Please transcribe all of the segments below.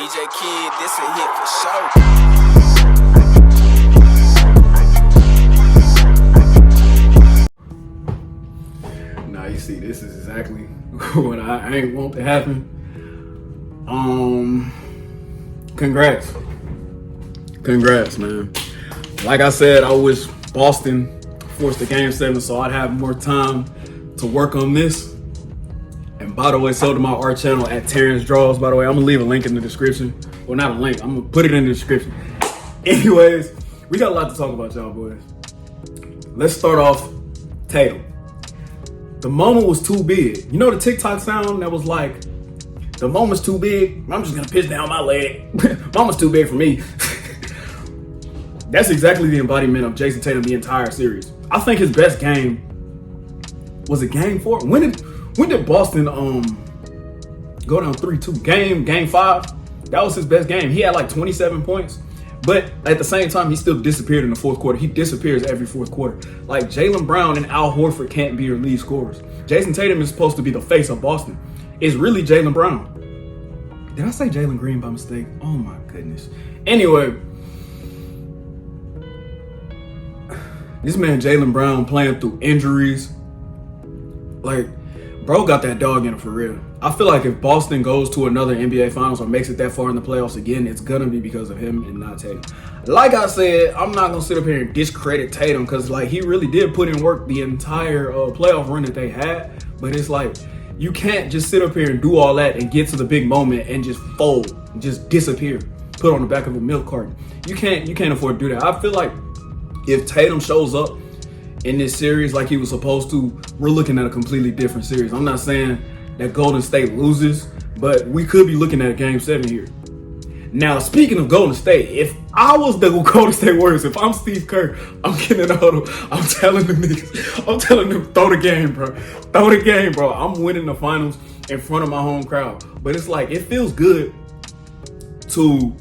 DJ Kid, this a hit for sure. Now you see, this is exactly what I ain't want to happen. Congrats, man. Like I said, I wish Boston forced the game 7 so I'd have more time to work on this. And by the way, so to my art channel at terrancedraws. By the way, I'm gonna leave a link in the description. Well, not a link, I'm gonna put it in the description. Anyways, we got a lot to talk about, y'all boys. Let's start off Tatum. The moment was too big. You know the TikTok sound that was like, the moment's too big, I'm just gonna pitch down my leg. Moment's too big for me. That's exactly the embodiment of Jason Tatum the entire series. I think his best game, was it game 4? When did Boston go down 3-2? Game 5? That was his best game. He had like 27 points. But at the same time, he still disappeared in the fourth quarter. He disappears every fourth quarter. Like Jaylen Brown and Al Horford can't be your lead scorers. Jason Tatum is supposed to be the face of Boston. It's really Jaylen Brown. Did I say Jalen Green by mistake? Oh my goodness. Anyway, this man Jaylen Brown playing through injuries. Like, bro got that dog in him for real. I feel like if Boston goes to another NBA Finals or makes it that far in the playoffs again, it's gonna be because of him and not Tatum. Like I said, I'm not gonna sit up here and discredit Tatum because like he really did put in work the entire playoff run that they had. But it's like, you can't just sit up here and do all that and get to the big moment and just fold, and just disappear, put on the back of a milk carton. You can't afford to do that. I feel like if Tatum shows up in this series like he was supposed to, we're looking at a completely different series. I'm not saying that Golden State loses, but we could be looking at a game 7 here. Now, speaking of Golden State, if I was the Golden State Warriors, if I'm Steve Kerr, I'm getting in the huddle. I'm telling them, throw the game, bro. Throw the game, bro. I'm winning the finals in front of my home crowd. But it's like, it feels good to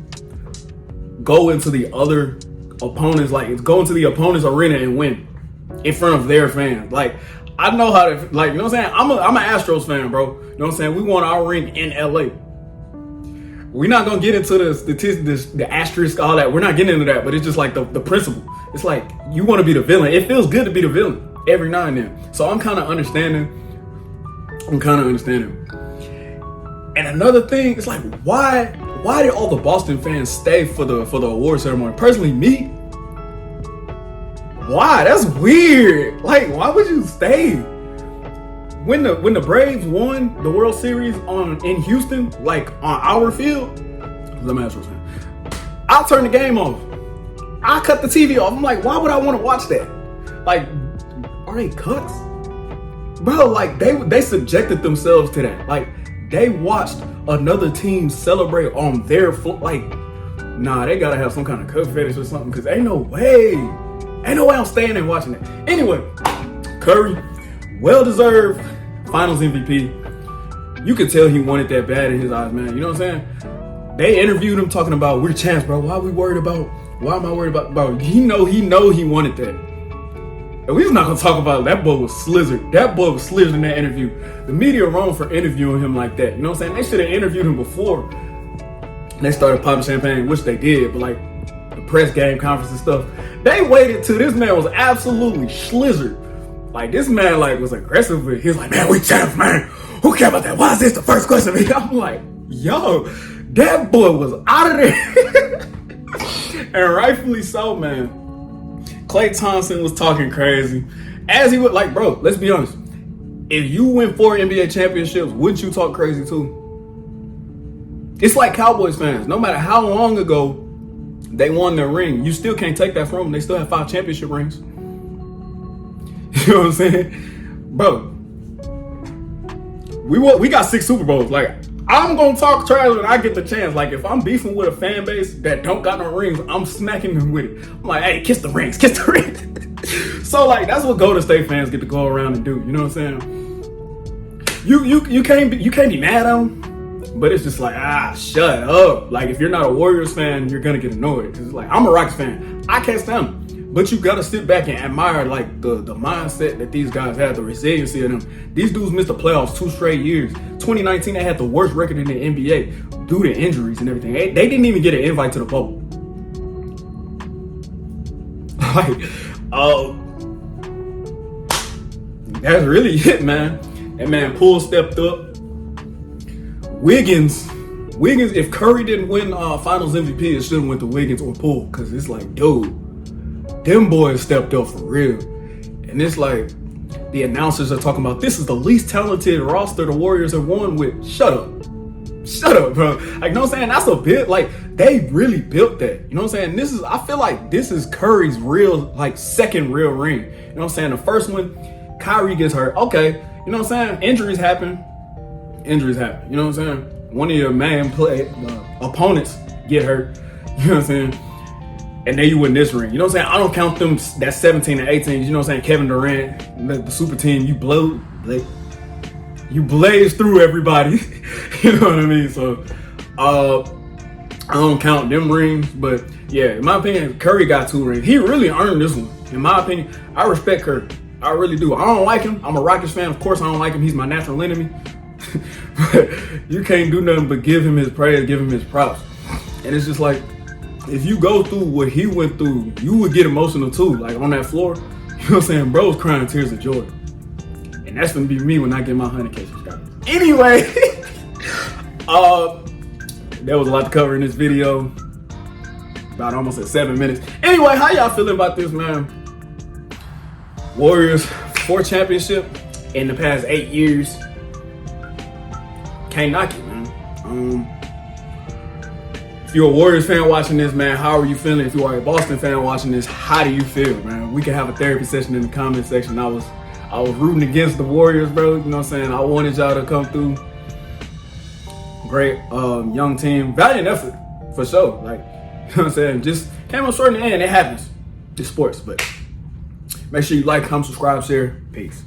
go into the other opponents, like go into the opponent's arena and win in front of their fans. Like, I know how to, like, you know what I'm saying? I'm an Astros fan, bro. You know what I'm saying? We won our ring in LA. We're not gonna get into the statistics, the asterisk, all that. We're not getting into that, but it's just like the principle. It's like, you want to be the villain. It feels good to be the villain every now and then. So I'm kind of understanding. And another thing, it's like, why did all the Boston fans stay for the award ceremony? Personally, me, why? That's weird. Like, why would you stay? When the Braves won the World Series in Houston, like on our field, I'm an Astros fan, I turned the game off. I cut the TV off. I'm like, why would I want to watch that? Like, are they cuts? Bro, like they subjected themselves to that. Like, they watched another team celebrate on their floor. Like, nah, they gotta have some kind of cut fetish or something, because ain't no way I'm staying and watching it. Anyway, Curry, well-deserved Finals MVP. You could tell he wanted that bad in his eyes, man. You know what I'm saying? They interviewed him talking about, we're champs, bro. Why am I worried about, bro? He know he wanted that. And we're not gonna talk about it. That boy was slizzard. In that interview. The media wrong for interviewing him like that. You know what I'm saying? They should have interviewed him before they started popping champagne, which they did, but like the press game conference and stuff, they waited till this man was absolutely slizzard. Like, this man like was aggressive with, he was like, man, we champs, man. Who care about that? Why is this the first question? I'm like, yo, that boy was out of there. And rightfully so, man. Klay Thompson was talking crazy. As he would, like, bro, let's be honest. If you win 4 NBA championships, wouldn't you talk crazy too? It's like Cowboys fans. No matter how long ago they won their ring, you still can't take that from them. They still have 5 championship rings. You know what I'm saying? Bro, we got 6 Super Bowls. Like, I'm gonna talk trash when I get the chance. Like, if I'm beefing with a fan base that don't got no rings, I'm smacking them with it. I'm like, hey, kiss the rings. So like, that's what Golden State fans get to go around and do. You know what I'm saying? You can't be mad at them, but it's just like, shut up. Like, if you're not a Warriors fan, you're gonna get annoyed. Cause it's like, I'm a Rockets fan. I can't stand them. But you gotta sit back and admire like the mindset that these guys had, the resiliency of them. These dudes missed the playoffs 2 straight years. 2019, they had the worst record in the NBA due to injuries and everything. They didn't even get an invite to the bubble. Like, that's really it, man. And man, Poole stepped up. Wiggins, if Curry didn't win Finals MVP, it should have went to Wiggins or Poole. Cause it's like, dude, them boys stepped up for real. And it's like, the announcers are talking about, this is the least talented roster the Warriors have won with. Shut up, bro. Like, you know what I'm saying? That's a bit, like, they really built that. You know what I'm saying? I feel like this is Curry's real, like, second real ring. You know what I'm saying? The first one, Kyrie gets hurt. Okay, you know what I'm saying? Injuries happen. You know what I'm saying? One of your main opponents get hurt. You know what I'm saying? And then you win this ring. You know what I'm saying? I don't count them that 17 and 18. You know what I'm saying? Kevin Durant, the super team, you blaze through everybody. You know what I mean? So I don't count them rings. But yeah, in my opinion, Curry got 2 rings. He really earned this one. In my opinion, I respect Curry. I really do. I don't like him. I'm a Rockets fan. Of course I don't like him. He's my natural enemy. But you can't do nothing but give him his praise, give him his props. And it's just like, if you go through what he went through, you would get emotional too. Like on that floor, you know what I'm saying? Bro's crying tears of joy. And that's gonna be me when I get my 100K subscribers. Anyway, there was a lot to cover in this video. About almost at 7 minutes. Anyway, how y'all feeling about this, man? Warriors 4 championship in the past 8 years. Can't knock it, man. If you're a Warriors fan watching this, man, how are you feeling? If you are a Boston fan watching this, how do you feel, man? We can have a therapy session in the comment section. I was rooting against the Warriors, bro. You know what I'm saying? I wanted y'all to come through. Great young team. Valiant effort, for sure. Like, you know what I'm saying? Just came up short in the end. It happens. It's sports, but make sure you like, comment, subscribe, share. Peace.